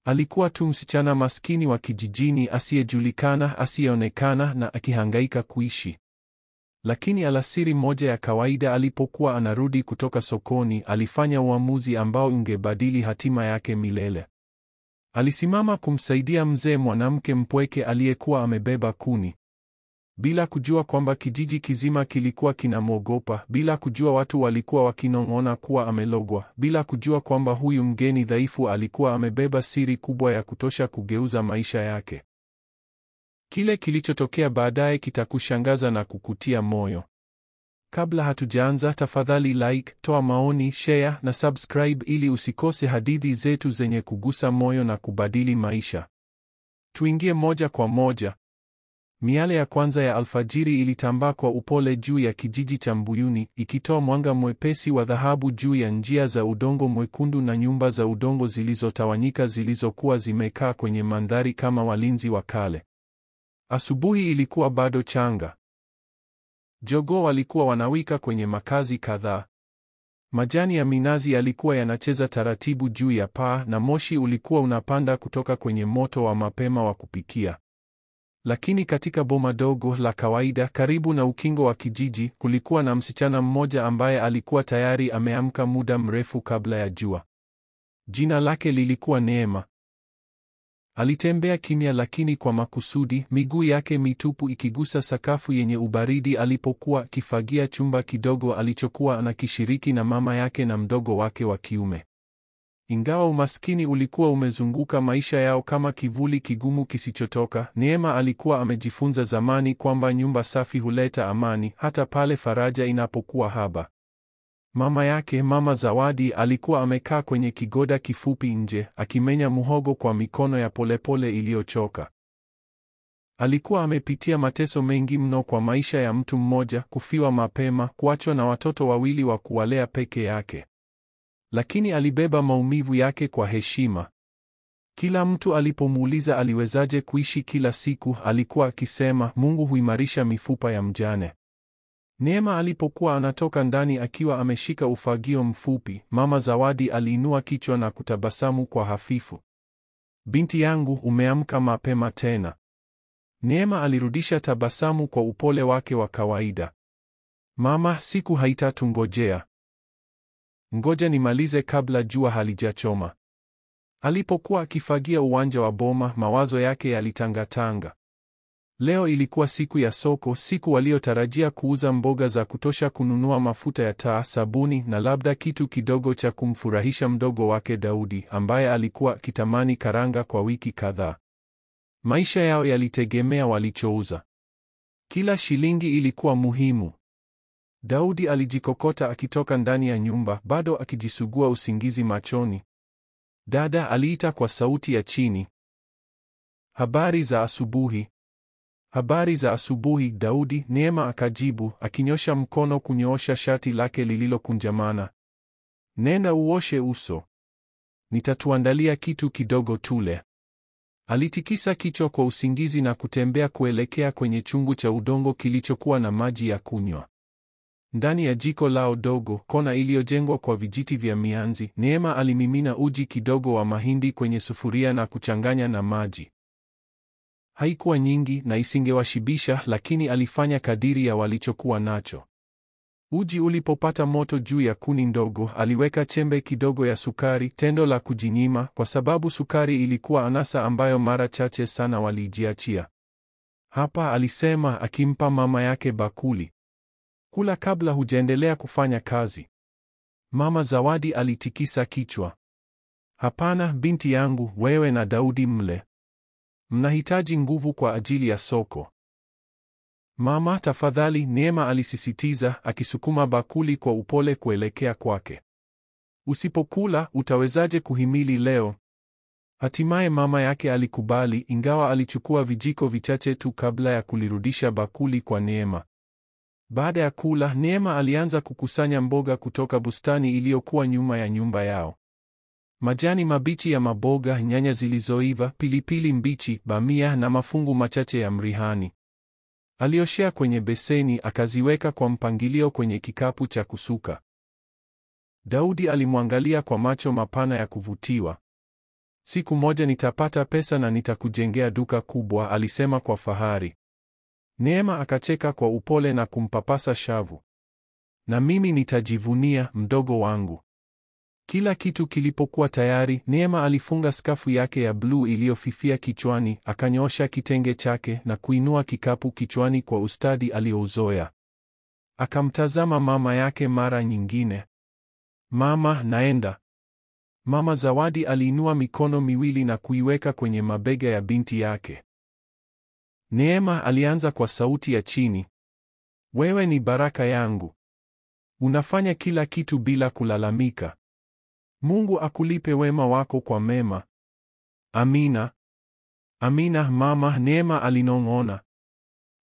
Alikuwa tu msichana maskini wa kijijini asiyejulikana, asiyeonekana na akihangaika kuishi. Lakini alasiri moja ya kawaida alipokuwa anarudi kutoka sokoni, alifanya uamuzi ambao ungebadili hatima yake milele. Alisimama kumsaidia mzee mwanamke mpweke aliyekuwa amebeba kuni. Bila kujua kwamba kijiji kizima kilikuwa kinamwogopa, bila kujua watu walikuwa wakinong'ona kuwa amelogwa, bila kujua kwamba huyu mgeni dhaifu alikuwa amebeba siri kubwa ya kutosha kugeuza maisha yake. Kile kilichotokea baadaye kitakushangaza na kukutia moyo. Kabla hatujaanza, tafadhali like, toa maoni, share na subscribe ili usikose hadithi zetu zenye kugusa moyo na kubadili maisha. Tuingie moja kwa moja. Miale ya kwanza ya alfajiri ilitambaa kwa upole juu ya kijiji cha Mbuyuni, ikitoa mwanga mwepesi wa dhahabu juu ya njia za udongo mwekundu na nyumba za udongo zilizotawanyika zilizokuwa zimekaa kwenye mandhari kama walinzi wa kale. Asubuhi ilikuwa bado changa. Jogoo walikuwa wanawika kwenye makazi kadhaa. Majani ya minazi yalikuwa yanacheza taratibu juu ya paa na moshi ulikuwa unapanda kutoka kwenye moto wa mapema wa kupikia. Lakini katika boma dogo la kawaida karibu na ukingo wa kijiji, kulikuwa na msichana mmoja ambaye alikuwa tayari ameamka muda mrefu kabla ya jua. Jina lake lilikuwa Neema. Alitembea kimya lakini kwa makusudi, miguu yake mitupu ikigusa sakafu yenye ubaridi alipokuwa akifagia chumba kidogo alichokuwa anakishiriki na mama yake na mdogo wake wa kiume. Ingawa umaskini ulikuwa umezunguka maisha yao kama kivuli kigumu kisichotoka, Neema alikuwa amejifunza zamani kwamba nyumba safi huleta amani, hata pale faraja inapokuwa haba. Mama yake, Mama Zawadi, alikuwa amekaa kwenye kigoda kifupi nje, akimenya muhogo kwa mikono ya polepole iliyochoka. Alikuwa amepitia mateso mengi mno kwa maisha ya mtu mmoja, kufiwa mapema, kuachwa na watoto wawili wa kuwalea peke yake. Lakini alibeba maumivu yake kwa heshima. Kila mtu alipomuuliza aliwezaje kuishi kila siku, alikuwa akisema, Mungu huimarisha mifupa ya mjane. Neema alipokuwa anatoka ndani akiwa ameshika ufagio mfupi, Mama Zawadi aliinua kichwa na kutabasamu kwa hafifu. Binti yangu, umeamka mapema tena. Neema alirudisha tabasamu kwa upole wake wa kawaida. Mama, siku haitatungojea. Ngoja nimalize kabla jua halijachoma. Alipokuwa akifagia uwanja wa boma, mawazo yake yalitangatanga. Leo ilikuwa siku ya soko, siku waliotarajia kuuza mboga za kutosha kununua mafuta ya taa, sabuni na labda kitu kidogo cha kumfurahisha mdogo wake Daudi, ambaye alikuwa akitamani karanga kwa wiki kadhaa. Maisha yao yalitegemea walichouza. Kila shilingi ilikuwa muhimu. Daudi alijikokota akitoka ndani ya nyumba, bado akijisugua usingizi machoni. Dada, aliita kwa sauti ya chini. Habari za asubuhi. Habari za asubuhi, Daudi, Neema akajibu, akinyosha mkono kunyoosha shati lake lililokunjamana. Nenda uoshe uso. Nitatuandalia kitu kidogo tule. Alitikisa kichwa kwa usingizi na kutembea kuelekea kwenye chungu cha udongo kilichokuwa na maji ya kunywa. Ndani ya jiko lao dogo, kona iliyojengwa kwa vijiti vya mianzi, Neema alimimina uji kidogo wa mahindi kwenye sufuria na kuchanganya na maji. Haikuwa nyingi na isingewashibisha, lakini alifanya kadiri ya walichokuwa nacho. Uji ulipopata moto juu ya kuni ndogo, aliweka chembe kidogo ya sukari, tendo la kujinyima, kwa sababu sukari ilikuwa anasa ambayo mara chache sana walijiachia. Hapa, alisema, akimpa mama yake bakuli. Kula kabla hujaendelea kufanya kazi. Mama Zawadi alitikisa kichwa. Hapana, binti yangu, wewe na Daudi mle. Mnahitaji nguvu kwa ajili ya soko. Mama, tafadhali, Neema alisisitiza, akisukuma bakuli kwa upole kuelekea kwake. Usipokula, utawezaje kuhimili leo? Hatimaye mama yake alikubali, ingawa alichukua vijiko vichache tu kabla ya kulirudisha bakuli kwa Neema. Baada ya kula, Neema alianza kukusanya mboga kutoka bustani iliyokuwa nyuma ya nyumba yao. Majani mabichi ya maboga, nyanya zilizoiva, pilipili mbichi, bamia na mafungu machache ya mrihani. Alioshea kwenye beseni, akaziweka kwa mpangilio kwenye kikapu cha kusuka. Daudi alimwangalia kwa macho mapana ya kuvutiwa. Siku moja nitapata pesa na nitakujengea duka kubwa, alisema kwa fahari. Neema akacheka kwa upole na kumpapasa shavu. Na mimi nitajivunia, mdogo wangu. Kila kitu kilipokuwa tayari, Neema alifunga skafu yake ya bluu iliyofifia kichwani, akanyoosha kitenge chake na kuinua kikapu kichwani kwa ustadi aliouzoea. Akamtazama mama yake mara nyingine. Mama, naenda. Mama Zawadi aliinua mikono miwili na kuiweka kwenye mabega ya binti yake. Neema alianza kwa sauti ya chini. Wewe ni baraka yangu. Unafanya kila kitu bila kulalamika. Mungu akulipe wema wako kwa mema. Amina. Amina mama, Neema alinong'ona.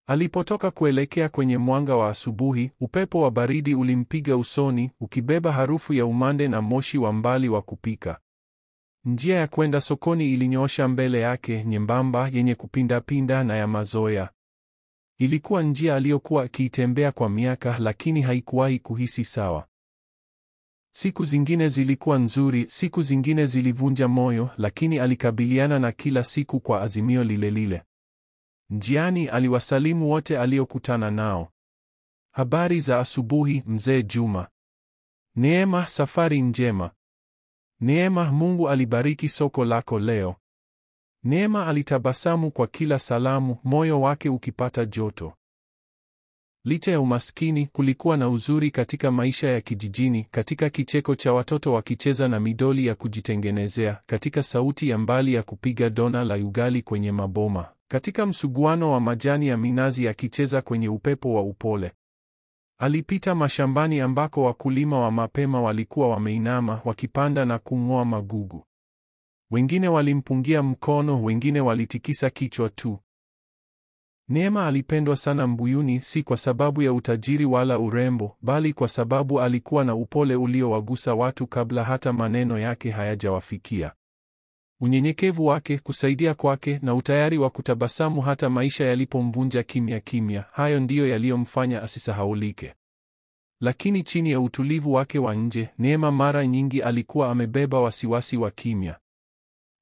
Alipotoka kuelekea kwenye mwanga wa asubuhi, upepo wa baridi ulimpiga usoni, ukibeba harufu ya umande na moshi wa mbali wa kupika. Njia ya kwenda sokoni ilinyoosha mbele yake, nyembamba, yenye kupindapinda na ya mazoea. Ilikuwa njia aliyokuwa akiitembea kwa miaka, lakini haikuwahi kuhisi sawa. Siku zingine zilikuwa nzuri, siku zingine zilivunja moyo, lakini alikabiliana na kila siku kwa azimio lile lile. Njiani aliwasalimu wote aliokutana nao. Habari za asubuhi, mzee Juma. Neema, safari njema. Neema, Mungu alibariki soko lako leo. Neema alitabasamu kwa kila salamu, moyo wake ukipata joto. Licha ya umaskini, kulikuwa na uzuri katika maisha ya kijijini, katika kicheko cha watoto wakicheza na midoli ya kujitengenezea, katika sauti ya mbali ya kupiga dona la ugali kwenye maboma, katika msuguano wa majani ya minazi yakicheza kwenye upepo wa upole. Alipita mashambani ambako wakulima wa mapema walikuwa wameinama, wakipanda na kung'oa magugu. Wengine walimpungia mkono, wengine walitikisa kichwa tu. Neema alipendwa sana Mbuyuni, si kwa sababu ya utajiri wala urembo, bali kwa sababu alikuwa na upole uliowagusa watu kabla hata maneno yake hayajawafikia. Unyenyekevu wake, kusaidia kwake, na utayari wa kutabasamu hata maisha yalipomvunja kimya kimya, hayo ndiyo yaliyomfanya asisahaulike. Lakini chini ya utulivu wake wa nje, Neema mara nyingi alikuwa amebeba wasiwasi wa kimya.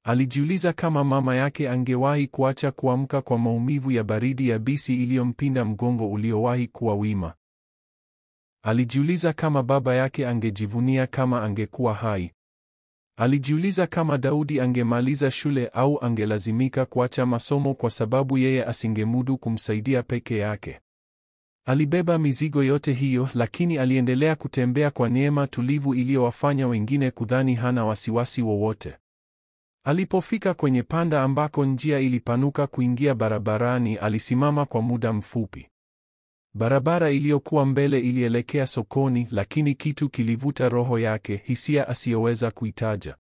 Alijiuliza kama mama yake angewahi kuacha kuamka kwa maumivu ya baridi yabisi iliyompinda mgongo uliowahi kuwa wima. Alijiuliza kama baba yake angejivunia kama angekuwa hai. Alijiuliza kama Daudi angemaliza shule au angelazimika kuacha masomo kwa sababu yeye asingemudu kumsaidia peke yake. Alibeba mizigo yote hiyo, lakini aliendelea kutembea kwa neema tulivu iliyowafanya wengine kudhani hana wasiwasi wowote. Alipofika kwenye panda ambako njia ilipanuka kuingia barabarani, alisimama kwa muda mfupi. Barabara iliyokuwa mbele ilielekea sokoni, lakini kitu kilivuta roho yake, hisia asiyoweza kuitaja.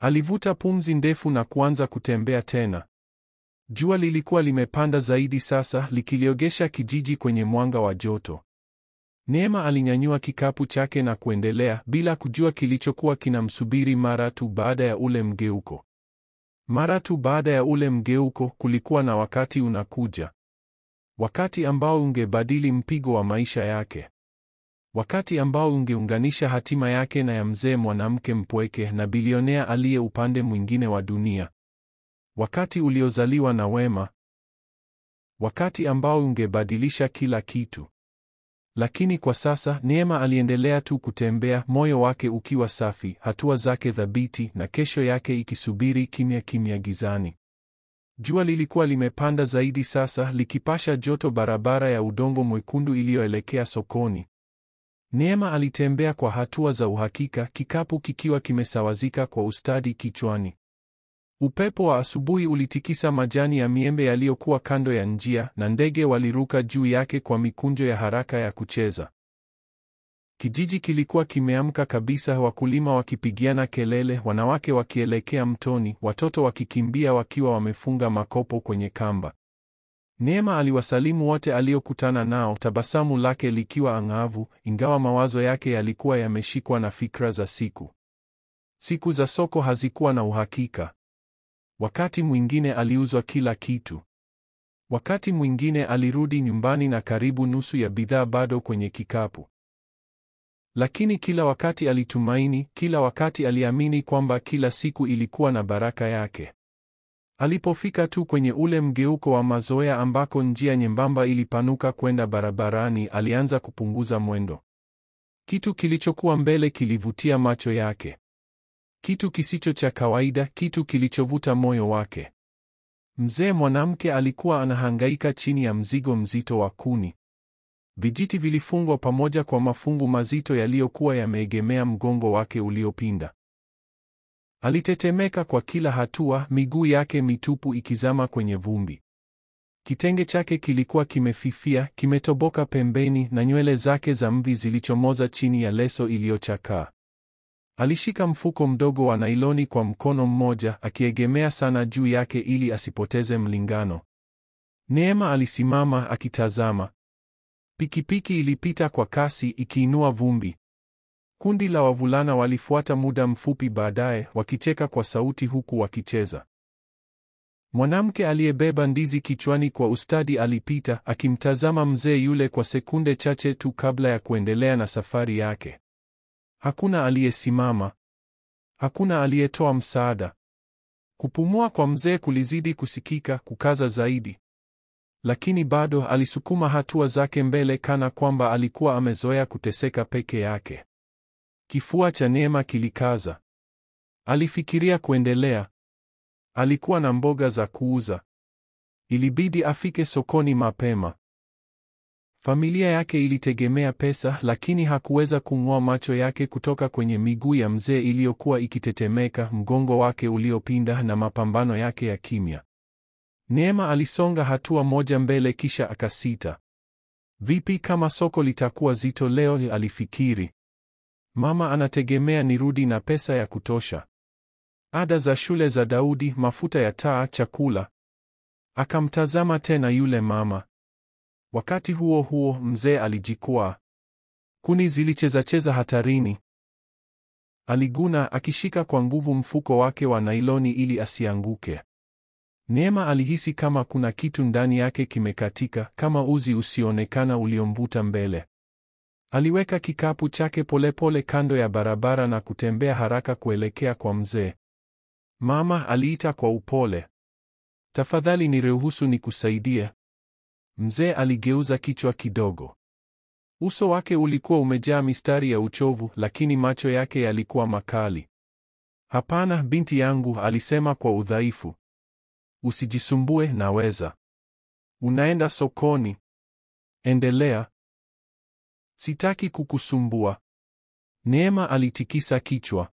Alivuta pumzi ndefu na kuanza kutembea tena. Jua lilikuwa limepanda zaidi sasa, likiliogesha kijiji kwenye mwanga wa joto. Neema alinyanyua kikapu chake na kuendelea, bila kujua kilichokuwa kinamsubiri mara tu baada ya ule mgeuko. Mara tu baada ya ule mgeuko, kulikuwa na wakati unakuja. Wakati ambao ungebadili mpigo wa maisha yake. Wakati ambao ungeunganisha hatima yake na ya mzee mwanamke mpweke na bilionea aliye upande mwingine wa dunia. Wakati uliozaliwa na wema. Wakati ambao ungebadilisha kila kitu. Lakini kwa sasa, Neema aliendelea tu kutembea, moyo wake ukiwa safi, hatua zake thabiti, na kesho yake ikisubiri kimya kimya gizani. Jua lilikuwa limepanda zaidi sasa, likipasha joto barabara ya udongo mwekundu iliyoelekea sokoni. Neema alitembea kwa hatua za uhakika, kikapu kikiwa kimesawazika kwa ustadi kichwani. Upepo wa asubuhi ulitikisa majani ya miembe yaliyokuwa kando ya njia, na ndege waliruka juu yake kwa mikunjo ya haraka ya kucheza. Kijiji kilikuwa kimeamka kabisa, wakulima wakipigiana kelele, wanawake wakielekea mtoni, watoto wakikimbia wakiwa wamefunga makopo kwenye kamba. Neema aliwasalimu wote aliokutana nao, tabasamu lake likiwa ang'avu, ingawa mawazo yake yalikuwa yameshikwa na fikra za siku. Siku za soko hazikuwa na uhakika. Wakati mwingine aliuzwa kila kitu. Wakati mwingine alirudi nyumbani na karibu nusu ya bidhaa bado kwenye kikapu. Lakini kila wakati alitumaini, kila wakati aliamini kwamba kila siku ilikuwa na baraka yake. Alipofika tu kwenye ule mgeuko wa mazoea ambako njia nyembamba ilipanuka kwenda barabarani, alianza kupunguza mwendo. Kitu kilichokuwa mbele kilivutia macho yake. Kitu kisicho cha kawaida, kitu kilichovuta moyo wake. Mzee mwanamke alikuwa anahangaika chini ya mzigo mzito wa kuni. Vijiti vilifungwa pamoja kwa mafungu mazito yaliyokuwa yameegemea mgongo wake uliopinda. Alitetemeka kwa kila hatua, miguu yake mitupu ikizama kwenye vumbi. Kitenge chake kilikuwa kimefifia, kimetoboka pembeni, na nywele zake za mvi zilichomoza chini ya leso iliyochakaa. Alishika mfuko mdogo wa nailoni kwa mkono mmoja, akiegemea sana juu yake ili asipoteze mlingano. Neema alisimama akitazama. Pikipiki ilipita kwa kasi ikiinua vumbi. Kundi la wavulana walifuata muda mfupi baadaye, wakicheka kwa sauti huku wakicheza. Mwanamke aliyebeba ndizi kichwani kwa ustadi alipita, akimtazama mzee yule kwa sekunde chache tu kabla ya kuendelea na safari yake. Hakuna aliyesimama. Hakuna aliyetoa msaada. Kupumua kwa mzee kulizidi kusikika, kukaza zaidi. Lakini bado alisukuma hatua zake mbele kana kwamba alikuwa amezoea kuteseka peke yake. Kifua cha Neema kilikaza. Alifikiria kuendelea. Alikuwa na mboga za kuuza. Ilibidi afike sokoni mapema. Familia yake ilitegemea pesa, lakini hakuweza kung'oa macho yake kutoka kwenye miguu ya mzee iliyokuwa ikitetemeka, mgongo wake uliopinda na mapambano yake ya kimya. Neema alisonga hatua moja mbele kisha akasita. Vipi kama soko litakuwa zito leo, alifikiri. Mama anategemea nirudi na pesa ya kutosha. Ada za shule za Daudi, mafuta ya taa, chakula. Akamtazama tena yule mama. Wakati huo huo mzee alijikwaa. Kuni zilicheza hatarini. Aliguna akishika kwa nguvu mfuko wake wa nailoni ili asianguke. Neema alihisi kama kuna kitu ndani yake kimekatika, kama uzi usioonekana uliomvuta mbele. Aliweka kikapu chake polepole kando ya barabara na kutembea haraka kuelekea kwa mzee. Mama, aliita kwa upole. Tafadhali niruhusu nikusaidie. Mzee aligeuza kichwa kidogo. Uso wake ulikuwa umejaa mistari ya uchovu, lakini macho yake yalikuwa makali. Hapana, binti yangu, alisema kwa udhaifu. Usijisumbue, naweza. Unaenda sokoni. Endelea. Sitaki kukusumbua. Neema alitikisa kichwa.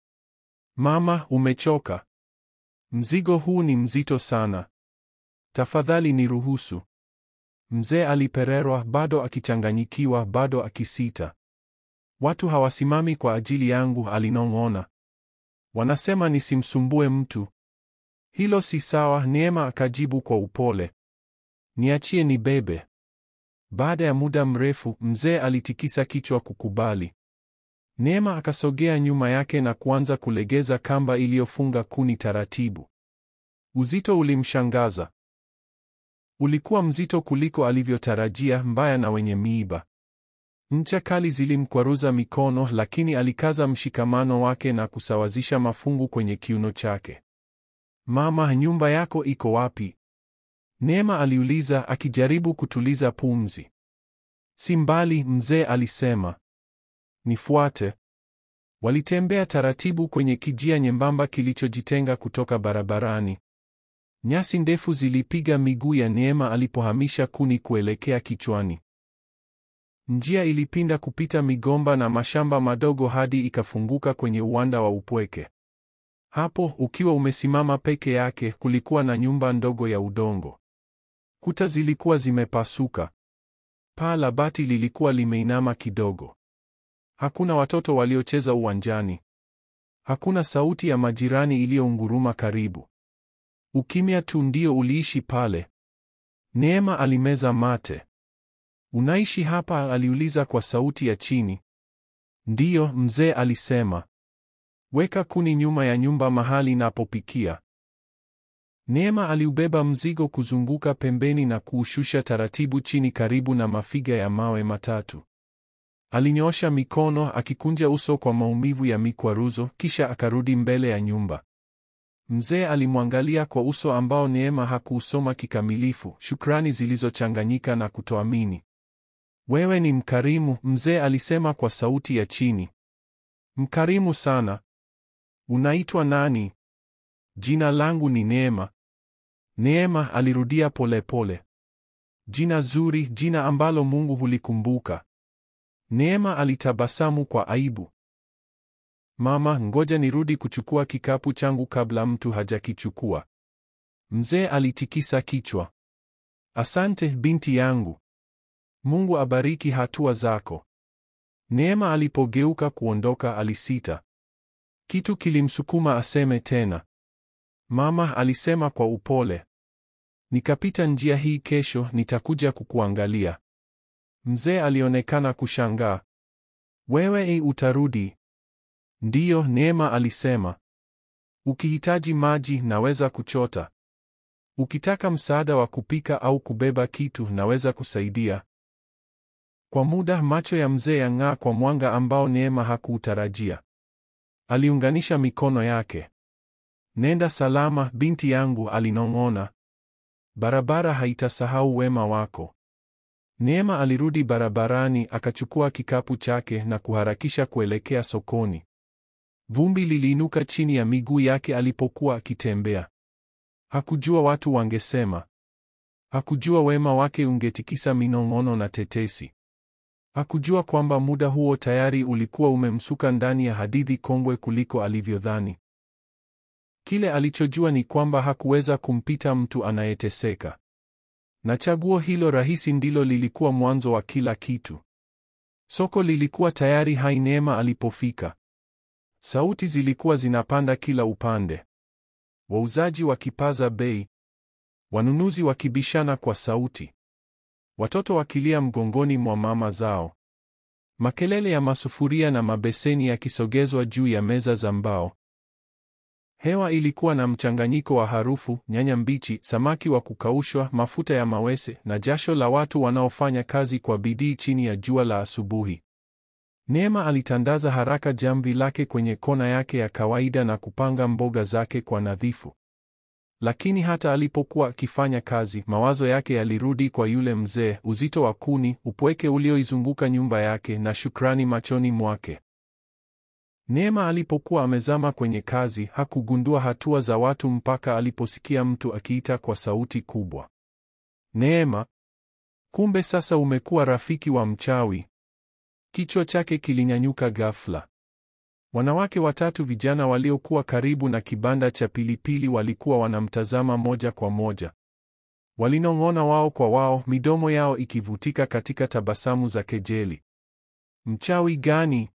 Mama, umechoka. Mzigo huu ni mzito sana. Tafadhali niruhusu. Mzee alipererwa, bado akichanganyikiwa, bado akisita. Watu hawasimami kwa ajili yangu, alinong'ona. Wanasema nisimsumbue mtu. Hilo si sawa, Neema akajibu kwa upole. Niachie nibebe. Baada ya muda mrefu, mzee alitikisa kichwa kukubali. Neema akasogea nyuma yake na kuanza kulegeza kamba iliyofunga kuni taratibu. Uzito ulimshangaza. Ulikuwa mzito kuliko alivyotarajia, mbaya na wenye miiba. Ncha kali zilimkwaruza mikono, lakini alikaza mshikamano wake na kusawazisha mafungu kwenye kiuno chake. Mama, nyumba yako iko wapi? Neema aliuliza, akijaribu kutuliza pumzi. Si mbali, mzee alisema. Nifuate. Walitembea taratibu kwenye kijia nyembamba kilichojitenga kutoka barabarani. Nyasi ndefu zilipiga miguu ya Neema alipohamisha kuni kuelekea kichwani. Njia ilipinda kupita migomba na mashamba madogo hadi ikafunguka kwenye uwanda wa upweke. Hapo, ukiwa umesimama peke yake, kulikuwa na nyumba ndogo ya udongo. Kuta zilikuwa zimepasuka. Paa la bati lilikuwa limeinama kidogo. Hakuna watoto waliocheza uwanjani. Hakuna sauti ya majirani iliyounguruma karibu. Ukimya tu ndio uliishi pale. Neema alimeza mate. Unaishi hapa? Aliuliza kwa sauti ya chini. Ndiyo, mzee alisema. Weka kuni nyuma ya nyumba mahali napopikia. Neema aliubeba mzigo kuzunguka pembeni na kuushusha taratibu chini karibu na mafiga ya mawe matatu. Alinyoosha mikono akikunja uso kwa maumivu ya mikwaruzo, kisha akarudi mbele ya nyumba. Mzee alimwangalia kwa uso ambao Neema hakuusoma kikamilifu, shukrani zilizochanganyika na kutoamini. Wewe ni mkarimu, mzee alisema kwa sauti ya chini. Mkarimu sana. Unaitwa nani? Jina langu ni Neema. Neema, alirudia polepole. Jina zuri, jina ambalo Mungu hulikumbuka. Neema alitabasamu kwa aibu. Mama, ngoja nirudi kuchukua kikapu changu kabla mtu hajakichukua. Mzee alitikisa kichwa. Asante binti yangu. Mungu abariki hatua zako. Neema alipogeuka kuondoka alisita. Kitu kilimsukuma aseme tena. Mama, alisema kwa upole. Nikapita njia hii kesho, nitakuja kukuangalia. Mzee alionekana kushangaa. Wewe utarudi? Ndiyo, Neema alisema. Ukihitaji maji naweza kuchota. Ukitaka msaada wa kupika au kubeba kitu naweza kusaidia. Kwa muda macho ya mzee yang'aa kwa mwanga ambao Neema hakuutarajia. Aliunganisha mikono yake. Nenda salama binti yangu, alinong'ona. Barabara haitasahau wema wako. Neema alirudi barabarani, akachukua kikapu chake na kuharakisha kuelekea sokoni. Vumbi liliinuka chini ya miguu yake alipokuwa akitembea. Hakujua watu wangesema. Hakujua wema wake ungetikisa minong'ono na tetesi. Hakujua kwamba muda huo tayari ulikuwa umemsuka ndani ya hadithi kongwe kuliko alivyodhani. Kile alichojua ni kwamba hakuweza kumpita mtu anayeteseka. Na chaguo hilo rahisi ndilo lilikuwa mwanzo wa kila kitu. Soko lilikuwa tayari hai Neema alipofika. Sauti zilikuwa zinapanda kila upande. Wauzaji wakipaza bei. Wanunuzi wakibishana kwa sauti. Watoto wakilia mgongoni mwa mama zao. Makelele ya masufuria na mabeseni yakisogezwa juu ya meza za mbao. Hewa ilikuwa na mchanganyiko wa harufu, nyanya mbichi, samaki wa kukaushwa, mafuta ya mawese na jasho la watu wanaofanya kazi kwa bidii chini ya jua la asubuhi. Neema alitandaza haraka jamvi lake kwenye kona yake ya kawaida na kupanga mboga zake kwa nadhifu. Lakini hata alipokuwa akifanya kazi, mawazo yake yalirudi kwa yule mzee, uzito wa kuni, upweke ulioizunguka nyumba yake na shukrani machoni mwake. Neema alipokuwa amezama kwenye kazi, hakugundua hatua za watu mpaka aliposikia mtu akiita kwa sauti kubwa. Neema, kumbe sasa umekuwa rafiki wa mchawi. Kichwa chake kilinyanyuka ghafla. Wanawake watatu vijana waliokuwa karibu na kibanda cha pilipili walikuwa wanamtazama moja kwa moja. Walinong'ona wao kwa wao, midomo yao ikivutika katika tabasamu za kejeli. Mchawi gani?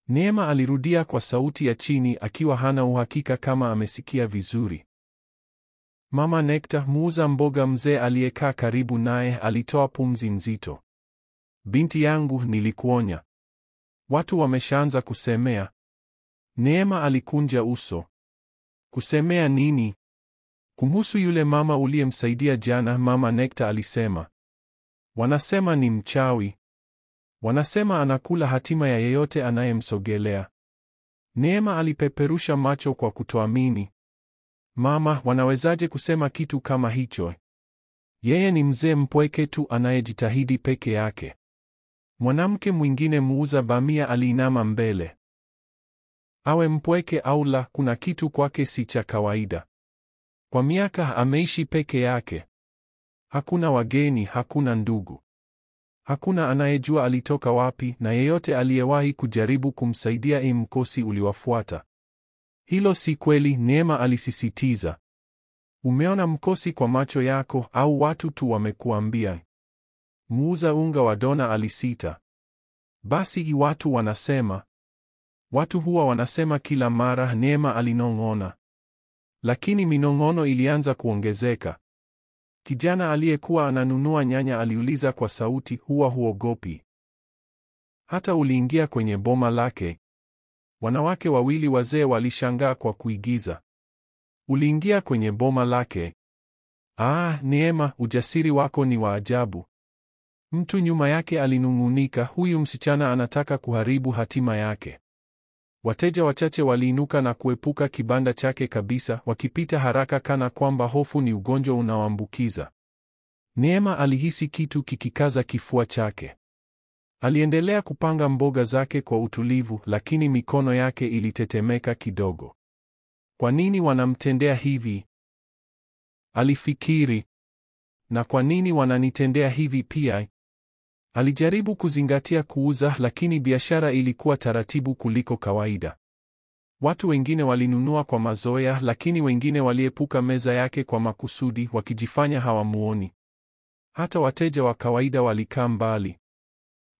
Neema alirudia kwa sauti ya chini akiwa hana uhakika kama amesikia vizuri. Mama Nekta, muuza mboga mzee aliyekaa karibu naye, alitoa pumzi nzito. Binti yangu, nilikuonya. Watu wameshaanza kusemea. Neema alikunja uso. Kusemea nini? Kumhusu yule mama uliyemsaidia jana, Mama Nekta alisema. Wanasema ni mchawi. Wanasema anakula hatima ya yeyote anayemsogelea. Neema alipeperusha macho kwa kutoamini. Mama, wanawezaje kusema kitu kama hicho? Yeye ni mzee mpweke tu anayejitahidi peke yake. Mwanamke mwingine muuza bamia aliinama mbele. Awe mpweke au la, kuna kitu kwake si cha kawaida. Kwa miaka ameishi peke yake. Hakuna wageni, hakuna ndugu. Hakuna anayejua alitoka wapi, na yeyote aliyewahi kujaribu kumsaidia mkosi uliwafuata. Hilo si kweli, Neema alisisitiza. Umeona mkosi kwa macho yako au watu tu wamekuambia? Muuza unga wa dona alisita. Basi watu wanasema. Watu huwa wanasema kila mara, Neema alinong'ona. Lakini minong'ono ilianza kuongezeka. Kijana aliyekuwa ananunua nyanya aliuliza kwa sauti, huwa huogopi? Hata uliingia kwenye boma lake? Wanawake wawili wazee walishangaa kwa kuigiza. Uliingia kwenye boma lake? Neema, ujasiri wako ni wa ajabu. Mtu nyuma yake alinung'unika, huyu msichana anataka kuharibu hatima yake. Wateja wachache waliinuka na kuepuka kibanda chake kabisa, wakipita haraka kana kwamba hofu ni ugonjwa unaoambukiza. Neema alihisi kitu kikikaza kifua chake. Aliendelea kupanga mboga zake kwa utulivu, lakini mikono yake ilitetemeka kidogo. Kwa nini wanamtendea hivi? Alifikiri. Na kwa nini wananitendea hivi pia? Alijaribu kuzingatia kuuza, lakini biashara ilikuwa taratibu kuliko kawaida. Watu wengine walinunua kwa mazoea, lakini wengine waliepuka meza yake kwa makusudi, wakijifanya hawamuoni. Hata wateja wa kawaida walikaa mbali.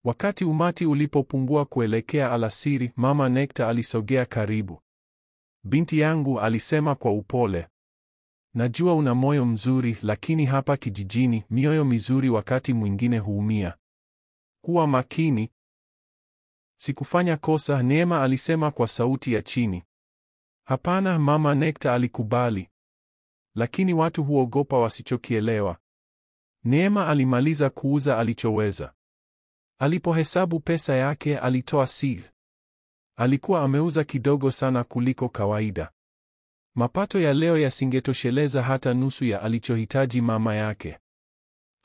Wakati umati ulipopungua kuelekea alasiri, Mama Nekta alisogea karibu. Binti yangu, alisema kwa upole. Najua una moyo mzuri, lakini hapa kijijini, mioyo mizuri wakati mwingine huumia. Kuwa makini. Sikufanya kosa, Neema alisema kwa sauti ya chini. Hapana, Mama Nekta alikubali. Lakini watu huogopa wasichokielewa. Neema alimaliza kuuza alichoweza. Alipohesabu pesa yake, alitoa siri. Alikuwa ameuza kidogo sana kuliko kawaida. Mapato ya leo yasingetosheleza hata nusu ya alichohitaji mama yake.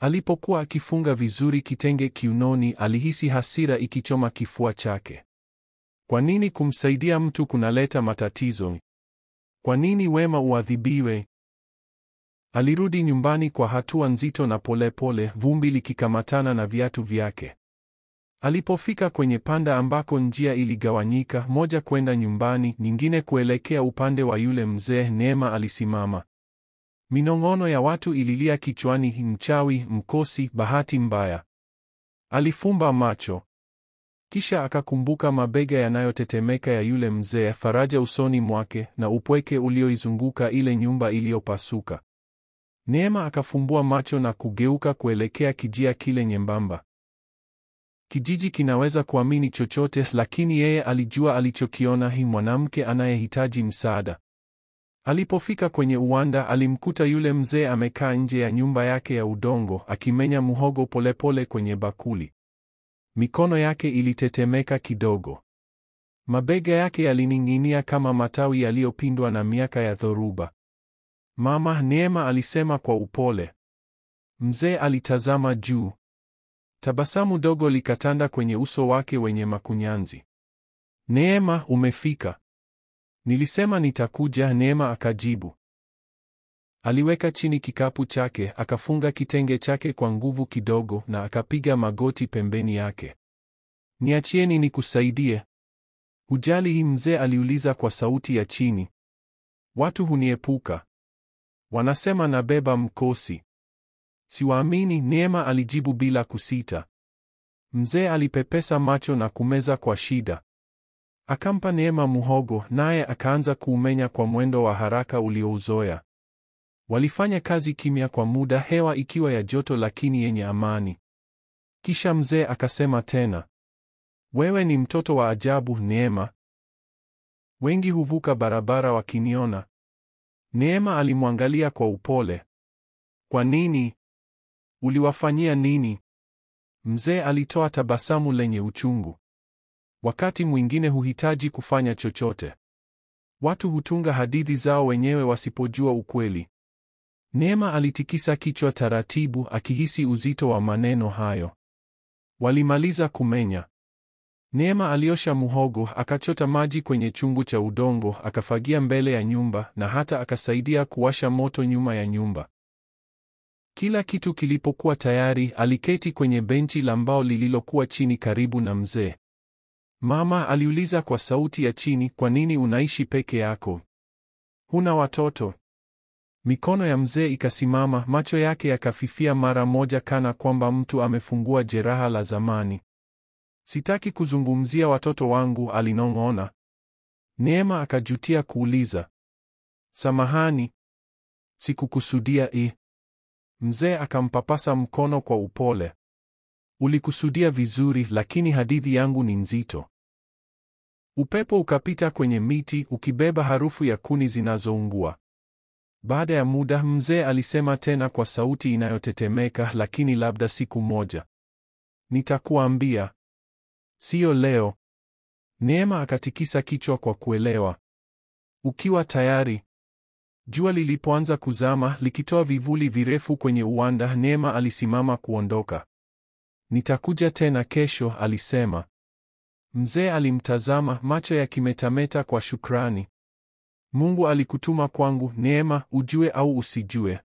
Alipokuwa akifunga vizuri kitenge kiunoni, alihisi hasira ikichoma kifua chake. Kwa nini kumsaidia mtu kunaleta matatizo? Kwa nini wema uadhibiwe? Alirudi nyumbani kwa hatua nzito na polepole, vumbi likikamatana na viatu vyake. Alipofika kwenye panda ambako njia iligawanyika, moja kwenda nyumbani, nyingine kuelekea upande wa yule mzee, Neema alisimama. Minong'ono ya watu ililia kichwani: mchawi, mkosi, bahati mbaya. Alifumba macho. Kisha akakumbuka mabega yanayotetemeka ya yule mzee, faraja usoni mwake, na upweke ulioizunguka ile nyumba iliyopasuka. Neema akafumbua macho na kugeuka kuelekea kijia kile nyembamba. Kijiji kinaweza kuamini chochote, lakini yeye alijua alichokiona, hii mwanamke anayehitaji msaada. Alipofika kwenye uwanda, alimkuta yule mzee amekaa nje ya nyumba yake ya udongo, akimenya muhogo polepole kwenye bakuli. Mikono yake ilitetemeka kidogo. Mabega yake yalining'inia kama matawi yaliyopindwa na miaka ya dhoruba. Mama, Neema alisema kwa upole. Mzee alitazama juu. Tabasamu dogo likatanda kwenye uso wake wenye makunyanzi. Neema, umefika. Nilisema nitakuja, Neema akajibu. Aliweka chini kikapu chake, akafunga kitenge chake kwa nguvu kidogo na akapiga magoti pembeni yake. Niachieni nikusaidie. Hujali hii? Mzee aliuliza kwa sauti ya chini. Watu huniepuka. Wanasema nabeba mkosi. Siwaamini, Neema alijibu bila kusita. Mzee alipepesa macho na kumeza kwa shida. Akampa Neema muhogo, naye akaanza kuumenya kwa mwendo wa haraka uliouzoea. Walifanya kazi kimya kwa muda, hewa ikiwa ya joto lakini yenye amani. Kisha mzee akasema tena, wewe ni mtoto wa ajabu, Neema. Wengi huvuka barabara wakiniona. Neema alimwangalia kwa upole. Kwa nini? Uliwafanyia nini? Mzee alitoa tabasamu lenye uchungu. Wakati mwingine huhitaji kufanya chochote. Watu hutunga hadithi zao wenyewe wasipojua ukweli. Neema alitikisa kichwa taratibu, akihisi uzito wa maneno hayo. Walimaliza kumenya. Neema aliosha muhogo, akachota maji kwenye chungu cha udongo, akafagia mbele ya nyumba na hata akasaidia kuwasha moto nyuma ya nyumba. Kila kitu kilipokuwa tayari, aliketi kwenye benchi la mbao lililokuwa chini karibu na mzee. Mama, aliuliza kwa sauti ya chini, kwa nini unaishi peke yako? Huna watoto? Mikono ya mzee ikasimama, macho yake yakafifia mara moja kana kwamba mtu amefungua jeraha la zamani. Sitaki kuzungumzia watoto wangu, alinong'ona. Neema akajutia kuuliza. Samahani. Sikukusudia. Mzee akampapasa mkono kwa upole. Ulikusudia vizuri, lakini hadithi yangu ni nzito. Upepo ukapita kwenye miti, ukibeba harufu ya kuni zinazoungua. Baada ya muda, mzee alisema tena kwa sauti inayotetemeka, lakini labda siku moja Nitakuambia. Sio leo. Neema akatikisa kichwa kwa kuelewa. Ukiwa tayari. Jua lilipoanza kuzama, likitoa vivuli virefu kwenye uwanda, Neema alisimama kuondoka. Nitakuja tena kesho, alisema. Mzee alimtazama, macho yakimetameta kwa shukrani. Mungu alikutuma kwangu, Neema, ujue au usijue.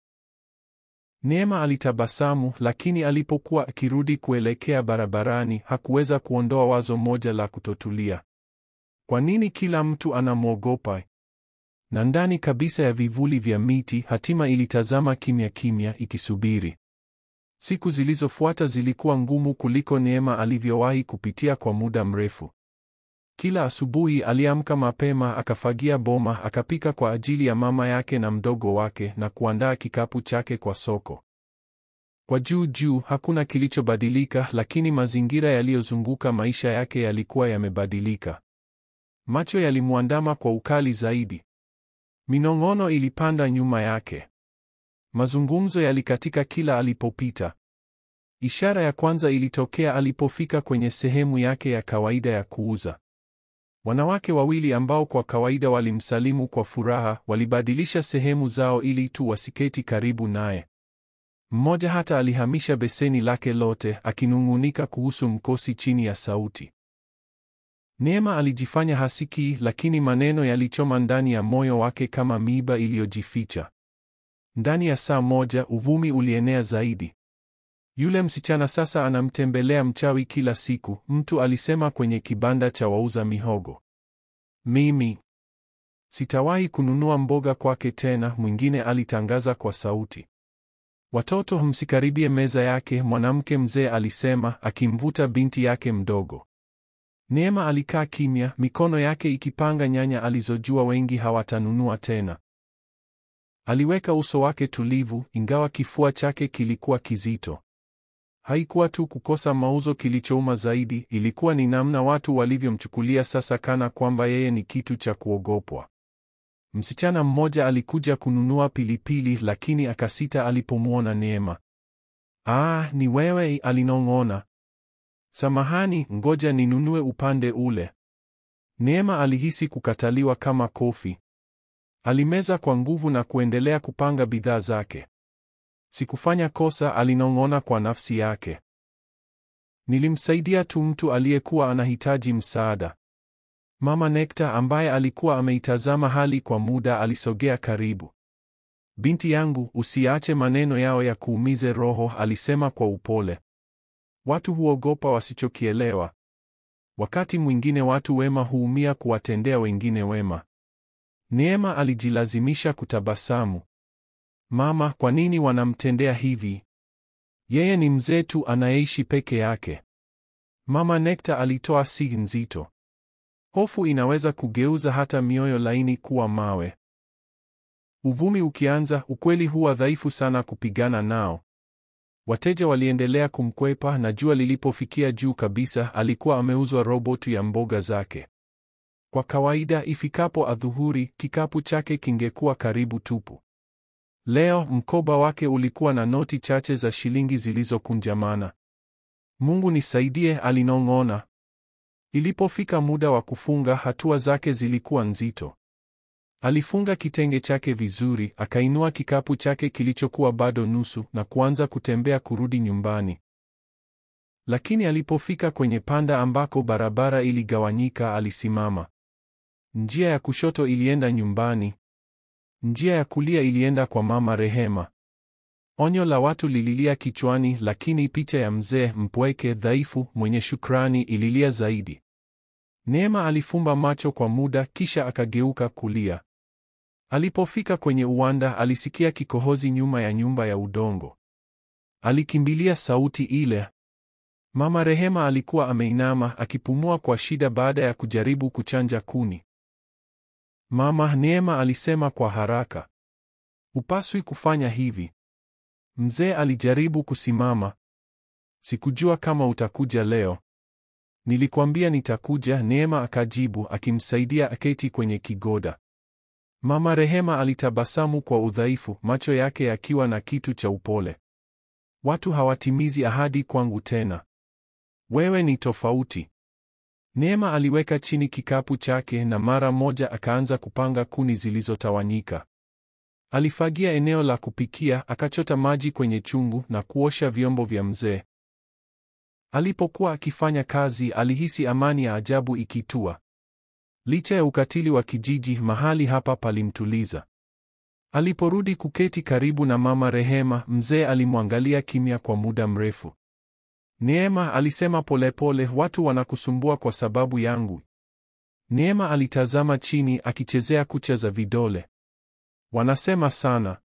Neema alitabasamu, lakini alipokuwa akirudi kuelekea barabarani, hakuweza kuondoa wazo moja la kutotulia. Kwa nini kila mtu anamwogopa? Na ndani kabisa ya vivuli vya miti, hatima ilitazama kimya kimya, ikisubiri. Siku zilizofuata zilikuwa ngumu kuliko Neema alivyowahi kupitia kwa muda mrefu. Kila asubuhi aliamka mapema, akafagia boma, akapika kwa ajili ya mama yake na mdogo wake, na kuandaa kikapu chake kwa soko. Kwa juu hakuna kilichobadilika, lakini mazingira yaliyozunguka maisha yake yalikuwa yamebadilika. Macho yalimwandama kwa ukali zaidi. Minong'ono ilipanda nyuma yake. Mazungumzo yalikatika kila alipopita. Ishara ya kwanza ilitokea alipofika kwenye sehemu yake ya kawaida ya kuuza. Wanawake wawili ambao kwa kawaida walimsalimu kwa furaha, walibadilisha sehemu zao ili tu wasiketi karibu naye. Mmoja hata alihamisha beseni lake lote, akinung'unika kuhusu mkosi chini ya sauti. Neema alijifanya hasikii, lakini maneno yalichoma ndani ya moyo wake kama miiba iliyojificha. Ndani ya saa moja uvumi ulienea zaidi. Yule msichana sasa anamtembelea mchawi kila siku, mtu alisema kwenye kibanda cha wauza mihogo. Mimi sitawahi kununua mboga kwake tena, mwingine alitangaza kwa sauti. Watoto, msikaribie meza yake, mwanamke mzee alisema, akimvuta binti yake mdogo. Neema alikaa kimya, mikono yake ikipanga nyanya alizojua wengi hawatanunua tena. Aliweka uso wake tulivu, ingawa kifua chake kilikuwa kizito. Haikuwa tu kukosa mauzo kilichouma zaidi, ilikuwa ni namna watu walivyomchukulia sasa, kana kwamba yeye ni kitu cha kuogopwa. Msichana mmoja alikuja kununua pilipili, lakini akasita alipomwona Neema. Ni wewe, alinong'ona. Samahani, ngoja ninunue upande ule. Neema alihisi kukataliwa kama kofi. Alimeza kwa nguvu na kuendelea kupanga bidhaa zake. Sikufanya kosa, alinong'ona kwa nafsi yake. Nilimsaidia tu mtu aliyekuwa anahitaji msaada. Mama Nekta, ambaye alikuwa ameitazama hali kwa muda, alisogea karibu. Binti yangu, usiache maneno yao ya kuumize roho, alisema kwa upole. Watu huogopa wasichokielewa. Wakati mwingine watu wema huumia kuwatendea wengine wema. Neema alijilazimisha kutabasamu. Mama, kwa nini wanamtendea hivi? Yeye ni mzee tu anayeishi peke yake. Mama Nekta alitoa siri nzito. Hofu inaweza kugeuza hata mioyo laini kuwa mawe. Uvumi ukianza, ukweli huwa dhaifu sana kupigana nao. Wateja waliendelea kumkwepa, na jua lilipofikia juu kabisa, alikuwa ameuzwa robo ya mboga zake. Kwa kawaida ifikapo adhuhuri, kikapu chake kingekuwa karibu tupu. Leo mkoba wake ulikuwa na noti chache za shilingi zilizokunjamana. Mungu nisaidie, alinong'ona. Ilipofika muda wa kufunga, hatua zake zilikuwa nzito. Alifunga kitenge chake vizuri, akainua kikapu chake kilichokuwa bado nusu, na kuanza kutembea kurudi nyumbani. Lakini alipofika kwenye panda ambako barabara iligawanyika, alisimama. Njia ya kushoto ilienda nyumbani. Njia ya kulia ilienda kwa Mama Rehema. Onyo la watu lililia kichwani, lakini picha ya mzee mpweke, dhaifu, mwenye shukrani ililia zaidi. Neema alifumba macho kwa muda, kisha akageuka kulia. Alipofika kwenye uwanda, alisikia kikohozi nyuma ya nyumba ya udongo. Alikimbilia sauti ile. Mama Rehema alikuwa ameinama, akipumua kwa shida baada ya kujaribu kuchanja kuni. Mama, Neema alisema kwa haraka. Hupaswi kufanya hivi. Mzee alijaribu kusimama. Sikujua kama utakuja leo. Nilikwambia nitakuja, Neema akajibu, akimsaidia aketi kwenye kigoda. Mama Rehema alitabasamu kwa udhaifu, macho yake yakiwa na kitu cha upole. Watu hawatimizi ahadi kwangu tena. Wewe ni tofauti. Neema aliweka chini kikapu chake na mara moja akaanza kupanga kuni zilizotawanyika. Alifagia eneo la kupikia, akachota maji kwenye chungu na kuosha vyombo vya mzee. Alipokuwa akifanya kazi, alihisi amani ya ajabu ikitua. Licha ya ukatili wa kijiji, mahali hapa palimtuliza. Aliporudi kuketi karibu na mama Rehema, mzee alimwangalia kimya kwa muda mrefu. Neema, alisema polepole, watu wanakusumbua kwa sababu yangu. Neema alitazama chini akichezea kucha za vidole. Wanasema sana.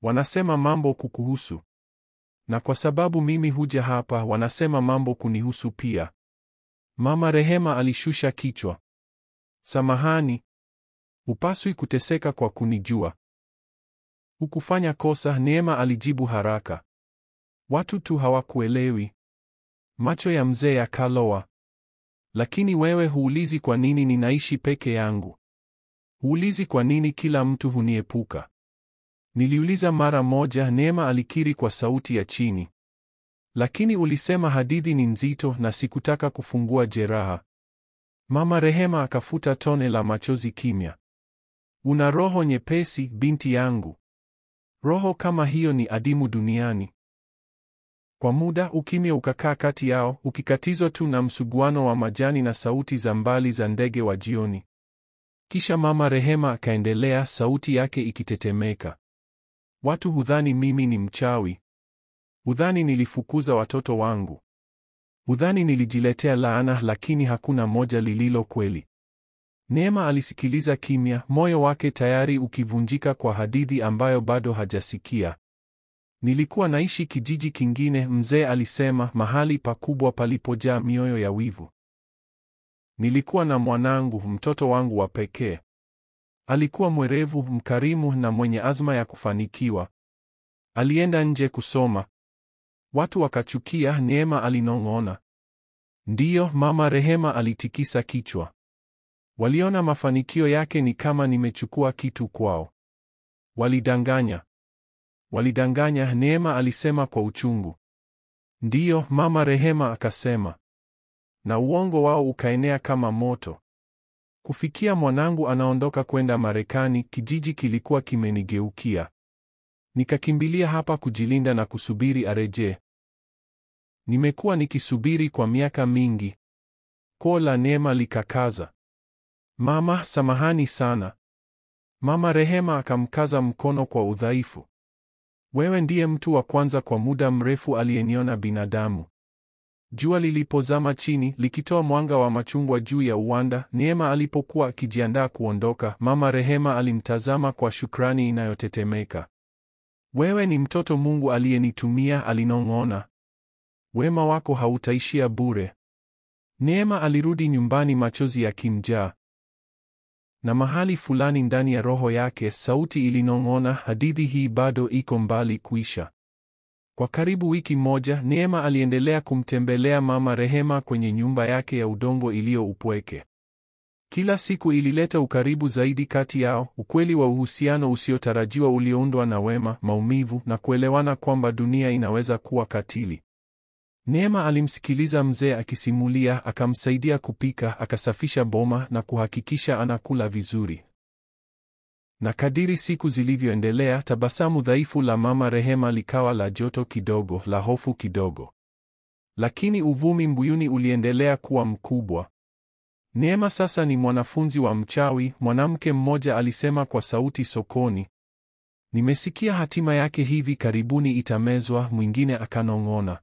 Wanasema mambo kukuhusu. Na kwa sababu mimi huja hapa, wanasema mambo kunihusu pia. Mama Rehema alishusha kichwa. Samahani. Hupaswi kuteseka kwa kunijua. Hukufanya kosa, Neema alijibu haraka. Watu tu hawakuelewi. Macho ya mzee yakalowa. Lakini wewe huulizi kwa nini ninaishi peke yangu? Huulizi kwa nini kila mtu huniepuka? Niliuliza mara moja, Neema alikiri kwa sauti ya chini. Lakini ulisema hadithi ni nzito na sikutaka kufungua jeraha. Mama Rehema akafuta tone la machozi kimya. Una roho nyepesi, binti yangu. Roho kama hiyo ni adimu duniani. Kwa muda ukimya ukakaa kati yao, ukikatizwa tu na msuguano wa majani na sauti za mbali za ndege wa jioni. Kisha mama Rehema akaendelea, sauti yake ikitetemeka. Watu hudhani mimi ni mchawi. Hudhani nilifukuza watoto wangu. Hudhani nilijiletea laana, lakini hakuna moja lililo kweli. Neema alisikiliza kimya, moyo wake tayari ukivunjika kwa hadithi ambayo bado hajasikia. Nilikuwa naishi kijiji kingine, mzee alisema, mahali pakubwa palipojaa mioyo ya wivu. Nilikuwa na mwanangu, mtoto wangu wa pekee. Alikuwa mwerevu, mkarimu na mwenye azma ya kufanikiwa. Alienda nje kusoma. Watu wakachukia, Neema alinong'ona. Ndiyo, mama Rehema alitikisa kichwa. Waliona mafanikio yake ni kama nimechukua kitu kwao. Walidanganya. Walidanganya, Neema alisema kwa uchungu. Ndiyo, mama Rehema akasema. Na uongo wao ukaenea kama moto. Kufikia mwanangu anaondoka kwenda Marekani, kijiji kilikuwa kimenigeukia. Nikakimbilia hapa kujilinda na kusubiri arejee. Nimekuwa nikisubiri kwa miaka mingi. Koo la Neema likakaza. Mama, samahani sana. Mama Rehema akamkaza mkono kwa udhaifu. Wewe ndiye mtu wa kwanza kwa muda mrefu aliyeniona binadamu. Jua lilipozama chini, likitoa mwanga wa machungwa juu ya uwanda, Neema alipokuwa akijiandaa kuondoka, mama Rehema alimtazama kwa shukrani inayotetemeka. Wewe ni mtoto Mungu aliyenitumia, alinong'ona. Wema wako hautaishia bure. Neema alirudi nyumbani, machozi yakimjaa. Na mahali fulani ndani ya roho yake, sauti ilinong'ona, hadithi hii bado iko mbali kuisha. Kwa karibu wiki moja, Neema aliendelea kumtembelea mama Rehema kwenye nyumba yake ya udongo iliyo upweke. Kila siku ilileta ukaribu zaidi kati yao, ukweli wa uhusiano usiotarajiwa ulioundwa na wema, maumivu na kuelewana kwamba dunia inaweza kuwa katili. Neema alimsikiliza mzee akisimulia, akamsaidia kupika, akasafisha boma na kuhakikisha anakula vizuri. Na kadiri siku zilivyoendelea, tabasamu dhaifu la mama Rehema likawa la joto kidogo, la hofu kidogo. Lakini uvumi mbuyuni uliendelea kuwa mkubwa. Neema sasa ni mwanafunzi wa mchawi, mwanamke mmoja alisema kwa sauti sokoni. Nimesikia hatima yake hivi karibuni itamezwa, mwingine akanong'ona.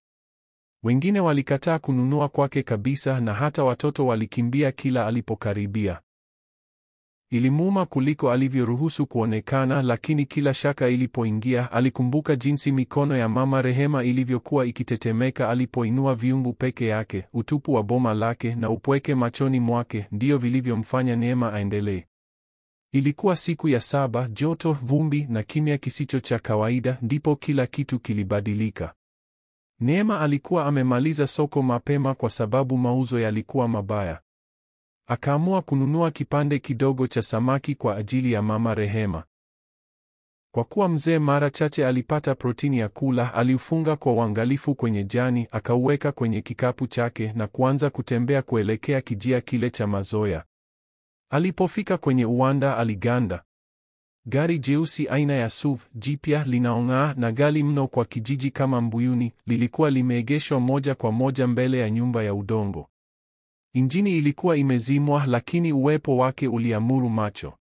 Wengine walikataa kununua kwake kabisa na hata watoto walikimbia kila alipokaribia. Ilimuuma kuliko alivyoruhusu kuonekana, lakini kila shaka ilipoingia, alikumbuka jinsi mikono ya mama Rehema ilivyokuwa ikitetemeka alipoinua viungu peke yake, utupu wa boma lake na upweke machoni mwake, ndio vilivyomfanya Neema aendelee. Ilikuwa siku ya 7, joto, vumbi na kimya kisicho cha kawaida, ndipo kila kitu kilibadilika. Neema alikuwa amemaliza soko mapema kwa sababu mauzo yalikuwa mabaya. Akaamua kununua kipande kidogo cha samaki kwa ajili ya mama Rehema. Kwa kuwa mzee mara chache alipata protini ya kula, aliufunga kwa uangalifu kwenye jani, akauweka kwenye kikapu chake na kuanza kutembea kuelekea kijia kile cha mazoya. Alipofika kwenye uwanda, aliganda. Gari jeusi aina ya SUV, jipya, linaong'aa na ghali mno kwa kijiji kama Mbuyuni, lilikuwa limeegeshwa moja kwa moja mbele ya nyumba ya udongo. Injini ilikuwa imezimwa, lakini uwepo wake uliamuru macho.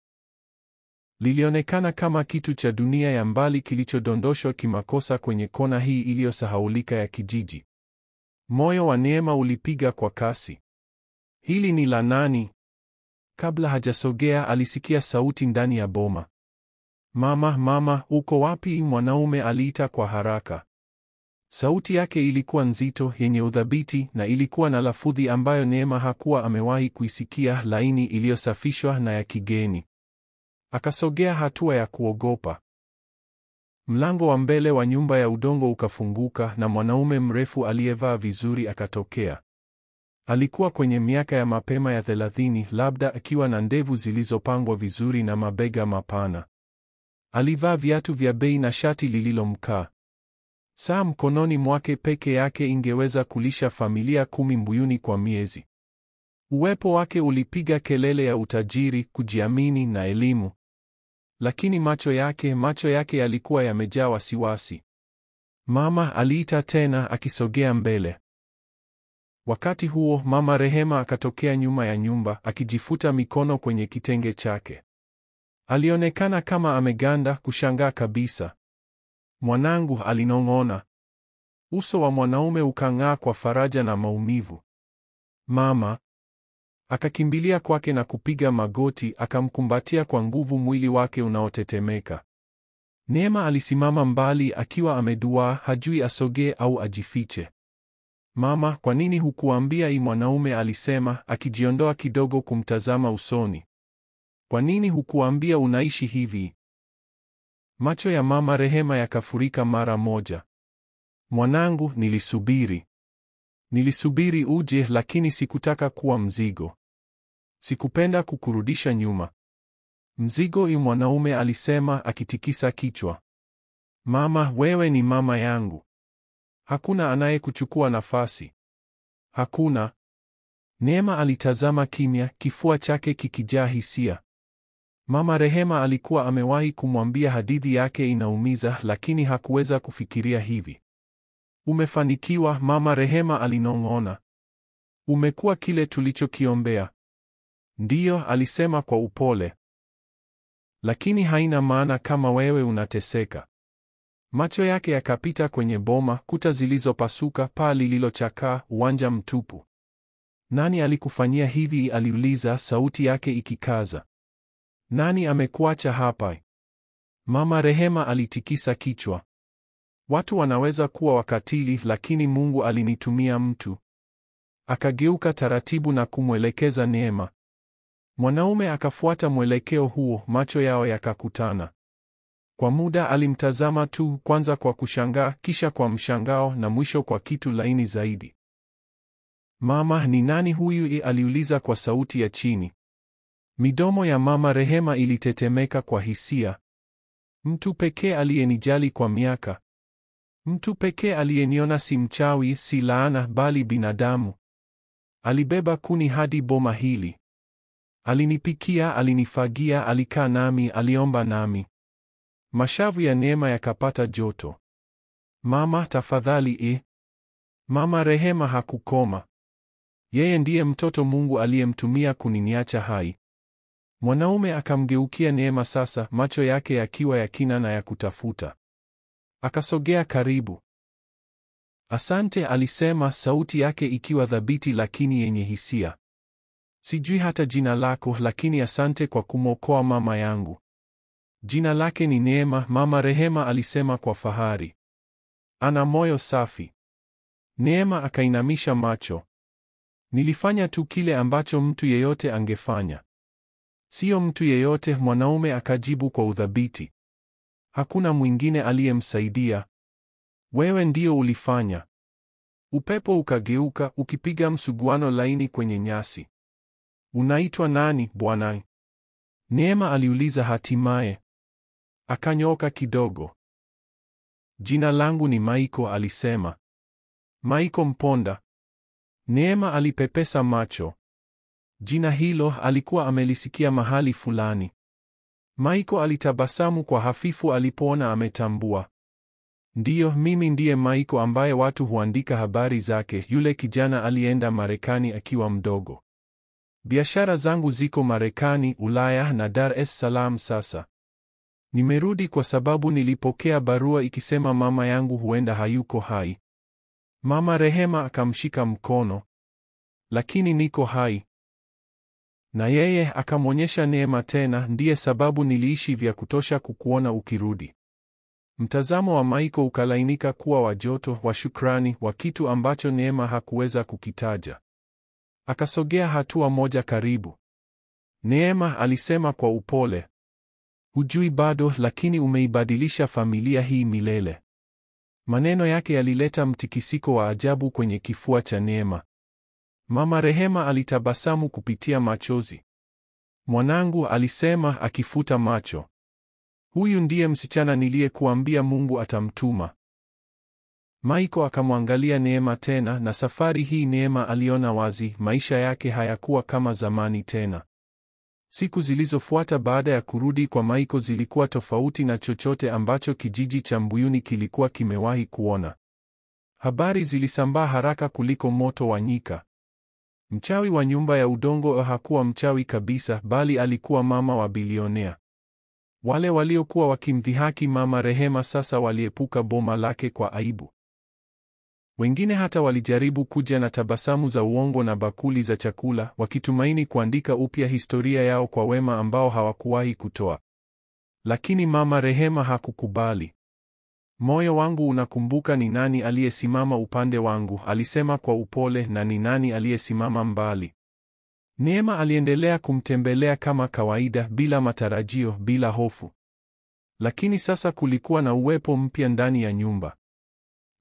Lilionekana kama kitu cha dunia ya mbali kilichodondoshwa kimakosa kwenye kona hii iliyosahaulika ya kijiji. Moyo wa Neema ulipiga kwa kasi. Hili ni la nani? Kabla hajasogea, alisikia sauti ndani ya boma. Mama, mama, uko wapi? Mwanaume aliita kwa haraka. Sauti yake ilikuwa nzito, yenye udhabiti, na ilikuwa na lafudhi ambayo Neema hakuwa amewahi kuisikia, laini, iliyosafishwa na ya kigeni. Akasogea hatua ya kuogopa. Mlango wa mbele wa nyumba ya udongo ukafunguka na mwanaume mrefu aliyevaa vizuri akatokea. Alikuwa kwenye miaka ya mapema ya 30, labda, akiwa na ndevu zilizopangwa vizuri na mabega mapana. Alivaa viatu vya bei na shati lililomkaa. Saa mkononi mwake peke yake ingeweza kulisha familia 10 Mbuyuni kwa miezi. Uwepo wake ulipiga kelele ya utajiri, kujiamini na elimu. Lakini macho yake yalikuwa yamejaa wasiwasi. Mama, aliita tena, akisogea mbele. Wakati huo Mama Rehema akatokea nyuma ya nyumba, akijifuta mikono kwenye kitenge chake. Alionekana kama ameganda, kushangaa kabisa. Mwanangu, alinong'ona. Uso wa mwanaume ukang'aa kwa faraja na maumivu. Mama akakimbilia kwake na kupiga magoti, akamkumbatia kwa nguvu, mwili wake unaotetemeka. Neema alisimama mbali akiwa ameduaa, hajui asogee au ajifiche. Mama, kwa nini hukuambia? Mwanaume alisema, akijiondoa kidogo kumtazama usoni. Kwa nini hukuambia unaishi hivi? Macho ya Mama Rehema yakafurika mara moja. Mwanangu, nilisubiri uje, lakini sikutaka kuwa mzigo. Sikupenda kukurudisha nyuma. Mzigo? Mwanaume alisema, akitikisa kichwa. Mama, wewe ni mama yangu. Hakuna anayekuchukua nafasi. Hakuna. Neema alitazama kimya, kifua chake kikijaa hisia. Mama Rehema alikuwa amewahi kumwambia hadithi yake inaumiza, lakini hakuweza kufikiria hivi. Umefanikiwa, Mama Rehema alinong'ona. Umekuwa kile tulichokiombea. Ndiyo, alisema kwa upole. Lakini haina maana kama wewe unateseka. Macho yake yakapita kwenye boma, kuta zilizopasuka, paa lililochakaa, uwanja mtupu. Nani alikufanyia hivi? Aliuliza, sauti yake ikikaza. Nani amekuacha hapa? Mama Rehema alitikisa kichwa. Watu wanaweza kuwa wakatili, lakini Mungu alinitumia mtu. Akageuka taratibu na kumwelekeza Neema. Mwanaume akafuata mwelekeo huo, macho yao yakakutana. Kwa muda alimtazama tu, kwanza kwa kushangaa, kisha kwa mshangao, na mwisho kwa kitu laini zaidi. Mama, ni nani huyu? Aliuliza kwa sauti ya chini. Midomo ya Mama Rehema ilitetemeka kwa hisia. Mtu pekee aliyenijali kwa miaka. Mtu pekee aliyeniona si mchawi, si laana, bali binadamu. Alibeba kuni hadi boma hili. Alinipikia, alinifagia, alikaa nami, aliomba nami. Mashavu ya Neema yakapata joto. Mama, tafadhali. Mama Rehema hakukoma. Yeye ndiye mtoto Mungu aliyemtumia kuniniacha hai. Mwanaume akamgeukia Neema sasa, macho yake yakiwa ya kina na ya kutafuta. Akasogea karibu. Asante, alisema, sauti yake ikiwa thabiti lakini yenye hisia. Sijui hata jina lako, lakini asante kwa kumwokoa mama yangu. Jina lake ni Neema, Mama Rehema alisema kwa fahari. Ana moyo safi. Neema akainamisha macho. Nilifanya tu kile ambacho mtu yeyote angefanya. Sio mtu yeyote, mwanaume akajibu kwa udhabiti. Hakuna mwingine aliyemsaidia. Wewe ndio ulifanya. Upepo ukageuka, ukipiga msuguano laini kwenye nyasi. Unaitwa nani, bwana? Neema aliuliza hatimaye. Akanyooka kidogo. Jina langu ni Maiko, alisema. Maiko Mponda. Neema alipepesa macho. Jina hilo alikuwa amelisikia mahali fulani. Maiko alitabasamu kwa hafifu alipoona ametambua. Ndiyo, mimi ndiye Maiko ambaye watu huandika habari zake, yule kijana alienda Marekani akiwa mdogo. Biashara zangu ziko Marekani, Ulaya na Dar es Salaam sasa. Nimerudi kwa sababu nilipokea barua ikisema mama yangu huenda hayuko hai. Mama Rehema akamshika mkono. Lakini niko hai. Na yeye akamwonyesha Neema tena, ndiye sababu niliishi vya kutosha kukuona ukirudi. Mtazamo wa Maiko ukalainika kuwa wa joto, wa shukrani, wa kitu ambacho Neema hakuweza kukitaja. Akasogea hatua moja karibu. Neema, alisema kwa upole. Hujui bado, lakini umeibadilisha familia hii milele. Maneno yake yalileta mtikisiko wa ajabu kwenye kifua cha Neema. Mama Rehema alitabasamu kupitia machozi. Mwanangu, alisema akifuta macho. Huyu ndiye msichana niliyekuambia Mungu atamtuma. Maiko akamwangalia Neema tena, na safari hii Neema aliona wazi, maisha yake hayakuwa kama zamani tena. Siku zilizofuata baada ya kurudi kwa Maiko zilikuwa tofauti na chochote ambacho kijiji cha Mbuyuni kilikuwa kimewahi kuona. Habari zilisambaa haraka kuliko moto wa nyika. Mchawi wa nyumba ya udongo hakuwa mchawi kabisa, bali alikuwa mama wa bilionea. Wale waliokuwa wakimdhihaki Mama Rehema sasa waliepuka boma lake kwa aibu. Wengine hata walijaribu kuja na tabasamu za uongo na bakuli za chakula, wakitumaini kuandika upya historia yao kwa wema ambao hawakuwahi kutoa. Lakini Mama Rehema hakukubali. Moyo wangu unakumbuka ni nani aliyesimama upande wangu, alisema kwa upole, na ni nani aliyesimama mbali. Neema aliendelea kumtembelea kama kawaida, bila matarajio, bila hofu. Lakini sasa kulikuwa na uwepo mpya ndani ya nyumba.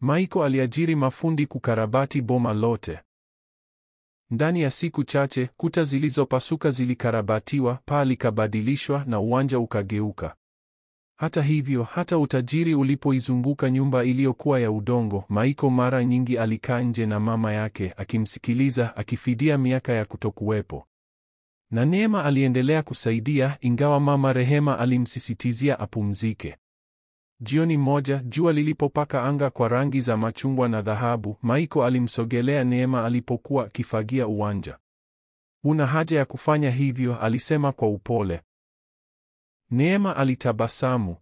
Maiko aliajiri mafundi kukarabati boma lote. Ndani ya siku chache, kuta zilizopasuka zilikarabatiwa, paa likabadilishwa na uwanja ukageuka. Hata hivyo, hata utajiri ulipoizunguka nyumba iliyokuwa ya udongo, Maiko mara nyingi alikaa nje na mama yake, akimsikiliza, akifidia miaka ya kutokuwepo. Na Neema aliendelea kusaidia, ingawa Mama Rehema alimsisitizia apumzike. Jioni moja, jua lilipopaka anga kwa rangi za machungwa na dhahabu, Maiko alimsogelea Neema alipokuwa akifagia uwanja. Una haja ya kufanya hivyo, alisema kwa upole. Neema alitabasamu.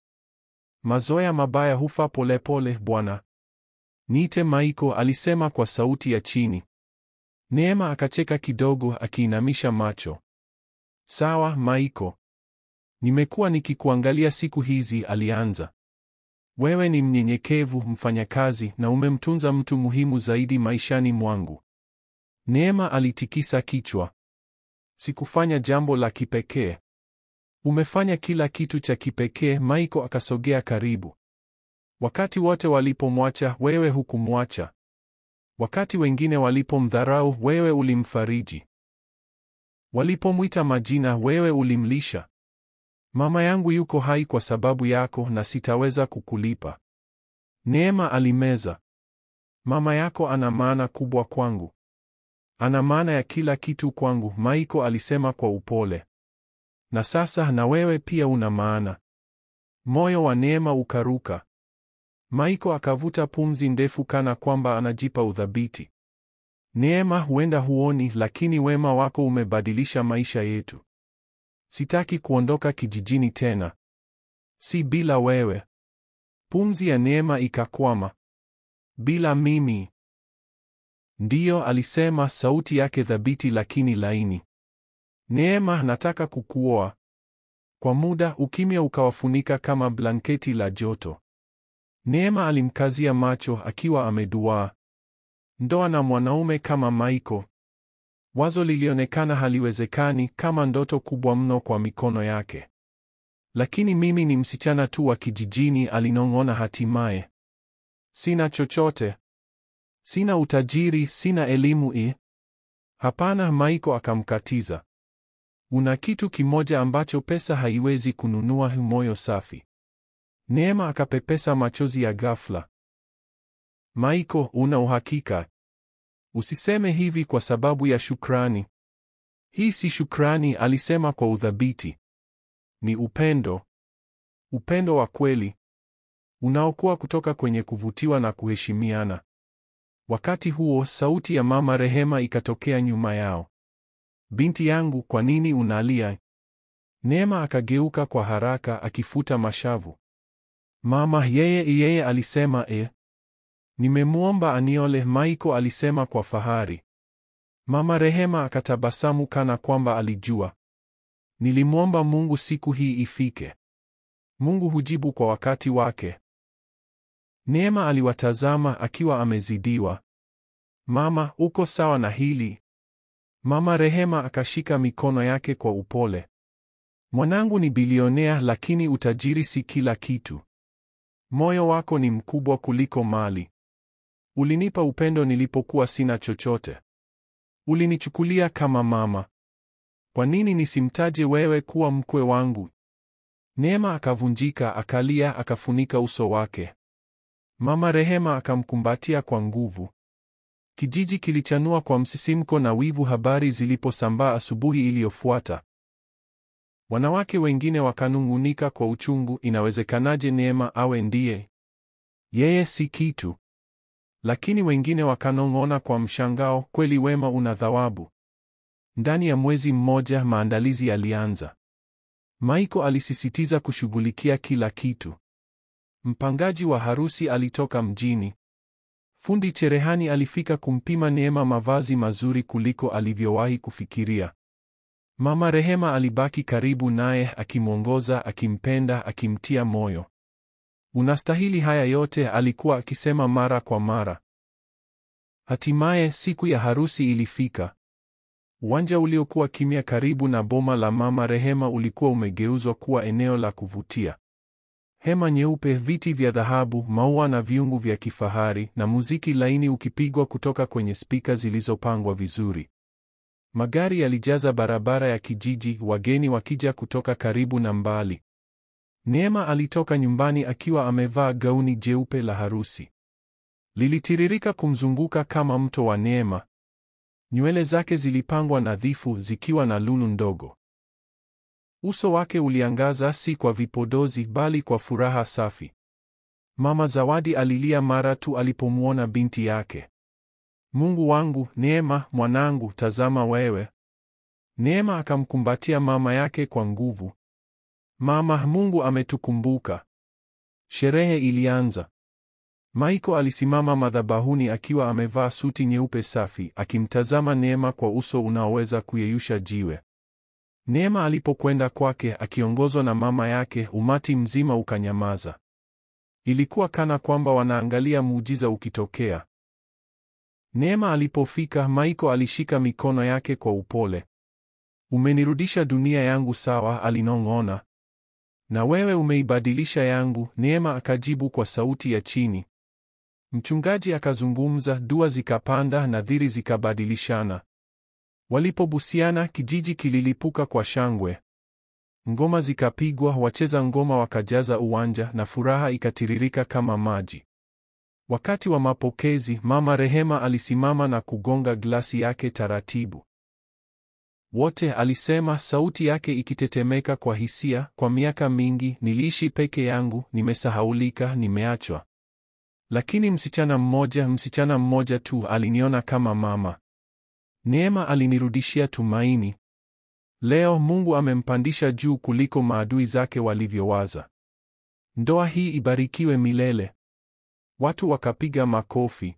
Mazoea mabaya hufa polepole, bwana. Niite Maiko, alisema kwa sauti ya chini. Neema akacheka kidogo, akiinamisha macho. Sawa, Maiko. Nimekuwa nikikuangalia siku hizi, alianza. Wewe ni mnyenyekevu, mfanyakazi, na umemtunza mtu muhimu zaidi maishani mwangu. Neema alitikisa kichwa. Sikufanya jambo la kipekee. Umefanya kila kitu cha kipekee. Maiko akasogea karibu. Wakati wote walipomwacha, wewe hukumwacha. Wakati wengine walipomdharau, wewe ulimfariji. Walipomwita majina, wewe ulimlisha. Mama yangu yuko hai kwa sababu yako, na sitaweza kukulipa. Neema alimeza. Mama yako ana maana kubwa kwangu. Ana maana ya kila kitu kwangu, Maiko alisema kwa upole. Na sasa na wewe pia una maana. Moyo wa Neema ukaruka. Maiko akavuta pumzi ndefu kana kwamba anajipa udhabiti. Neema, huenda huoni, lakini wema wako umebadilisha maisha yetu. Sitaki kuondoka kijijini tena. Si bila wewe. Pumzi ya Neema ikakwama. Bila mimi? Ndiyo, alisema, sauti yake thabiti lakini laini. Neema, nataka kukuoa. Kwa muda, ukimya ukawafunika kama blanketi la joto. Neema alimkazia macho akiwa ameduaa. Ndoa na mwanaume kama Maiko? Wazo lilionekana haliwezekani, kama ndoto kubwa mno kwa mikono yake. Lakini mimi ni msichana tu wa kijijini, alinong'ona hatimaye. Sina chochote. Sina utajiri, sina elimu. Hapana, Maiko akamkatiza. Una kitu kimoja ambacho pesa haiwezi kununua, moyo safi. Neema akapepesa machozi ya ghafla. Michael, una uhakika? Usiseme hivi kwa sababu ya shukrani. Hii si shukrani, alisema kwa udhabiti. Ni upendo. Upendo wa kweli. Unaokuwa kutoka kwenye kuvutiwa na kuheshimiana. Wakati huo, sauti ya Mama Rehema ikatokea nyuma yao. Binti yangu, kwa nini unalia? Neema akageuka kwa haraka akifuta mashavu. Mama, yeye alisema nimemwomba aniole, Michael alisema kwa fahari. Mama Rehema akatabasamu kana kwamba alijua. Nilimwomba Mungu siku hii ifike. Mungu hujibu kwa wakati wake. Neema aliwatazama akiwa amezidiwa. Mama, uko sawa na hili? Mama Rehema akashika mikono yake kwa upole. Mwanangu ni bilionea, lakini utajiri si kila kitu. Moyo wako ni mkubwa kuliko mali. Ulinipa upendo nilipokuwa sina chochote. Ulinichukulia kama mama. Kwa nini nisimtaje wewe kuwa mkwe wangu? Neema akavunjika, akalia, akafunika uso wake. Mama Rehema akamkumbatia kwa nguvu. Kijiji kilichanua kwa msisimko na wivu habari ziliposambaa asubuhi iliyofuata. Wanawake wengine wakanung'unika kwa uchungu, inawezekanaje Neema awe ndiye? Yeye si kitu. Lakini wengine wakanong'ona kwa mshangao, kweli wema una thawabu. Ndani ya mwezi mmoja maandalizi yalianza. Michael alisisitiza kushughulikia kila kitu. Mpangaji wa harusi alitoka mjini. Fundi cherehani alifika kumpima Neema mavazi mazuri kuliko alivyowahi kufikiria. Mama Rehema alibaki karibu naye, akimwongoza, akimpenda, akimtia moyo. Unastahili haya yote, alikuwa akisema mara kwa mara. Hatimaye siku ya harusi ilifika. Uwanja uliokuwa kimya karibu na boma la Mama Rehema ulikuwa umegeuzwa kuwa eneo la kuvutia. Hema nyeupe, viti vya dhahabu, maua na viungu vya kifahari, na muziki laini ukipigwa kutoka kwenye spika zilizopangwa vizuri. Magari yalijaza barabara ya kijiji, wageni wakija kutoka karibu na mbali. Neema alitoka nyumbani akiwa amevaa gauni jeupe la harusi. Lilitiririka kumzunguka kama mto wa neema. Nywele zake zilipangwa nadhifu, zikiwa na lulu ndogo. Uso wake uliangaza, si kwa vipodozi bali kwa furaha safi. Mama Zawadi alilia mara tu alipomwona binti yake. Mungu wangu, Neema, mwanangu, tazama wewe. Neema akamkumbatia mama yake kwa nguvu. Mama, Mungu ametukumbuka. Sherehe ilianza. Michael alisimama madhabahuni akiwa amevaa suti nyeupe safi, akimtazama Neema kwa uso unaoweza kuyeyusha jiwe. Neema alipokwenda kwake akiongozwa na mama yake, umati mzima ukanyamaza. Ilikuwa kana kwamba wanaangalia muujiza ukitokea. Neema alipofika, Michael alishika mikono yake kwa upole. Umenirudisha dunia yangu sawa, alinong'ona. Na wewe umeibadilisha yangu, Neema akajibu kwa sauti ya chini. Mchungaji akazungumza, dua zikapanda, nadhiri zikabadilishana. Walipobusiana, kijiji kililipuka kwa shangwe. Ngoma zikapigwa, wacheza ngoma wakajaza uwanja, na furaha ikatiririka kama maji. Wakati wa mapokezi, Mama Rehema alisimama na kugonga glasi yake taratibu. Wote, alisema, sauti yake ikitetemeka kwa hisia, kwa miaka mingi niliishi peke yangu, nimesahaulika, nimeachwa. Lakini msichana mmoja tu aliniona kama mama. Neema alinirudishia tumaini. Leo Mungu amempandisha juu kuliko maadui zake walivyowaza. Ndoa hii ibarikiwe milele. Watu wakapiga makofi.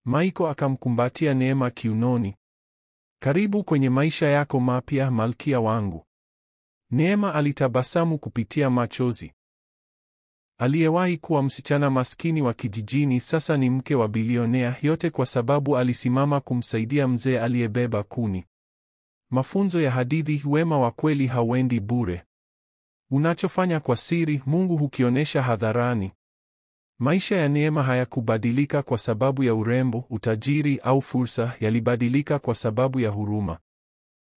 Michael akamkumbatia Neema kiunoni. Karibu kwenye maisha yako mapya, malkia wangu. Neema alitabasamu kupitia machozi. Aliyewahi kuwa msichana maskini wa kijijini sasa ni mke wa bilionea, yote kwa sababu alisimama kumsaidia mzee aliyebeba kuni. Mafunzo ya hadithi: wema wa kweli hauendi bure. Unachofanya kwa siri, Mungu hukionyesha hadharani. Maisha ya Neema hayakubadilika kwa sababu ya urembo, utajiri au fursa, yalibadilika kwa sababu ya huruma.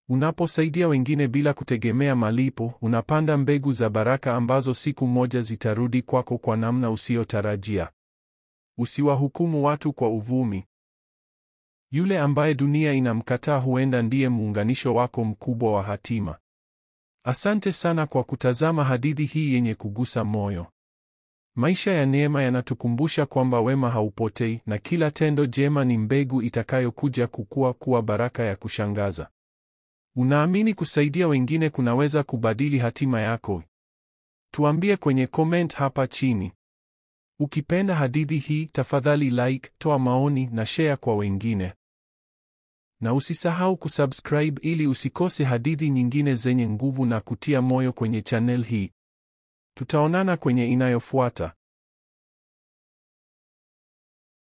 Unaposaidia wengine bila kutegemea malipo, unapanda mbegu za baraka ambazo siku moja zitarudi kwako kwa namna usiyotarajia. Usiwahukumu watu kwa uvumi. Yule ambaye dunia inamkataa huenda ndiye muunganisho wako mkubwa wa hatima. Asante sana kwa kutazama hadithi hii yenye kugusa moyo. Maisha ya neema yanatukumbusha kwamba wema haupotei na kila tendo jema ni mbegu itakayokuja kukua kuwa baraka ya kushangaza. Unaamini kusaidia wengine kunaweza kubadili hatima yako? Tuambie kwenye comment hapa chini. Ukipenda hadithi hii, tafadhali like, toa maoni na share kwa wengine. Na usisahau kusubscribe ili usikose hadithi nyingine zenye nguvu na kutia moyo kwenye channel hii. Tutaonana kwenye inayofuata.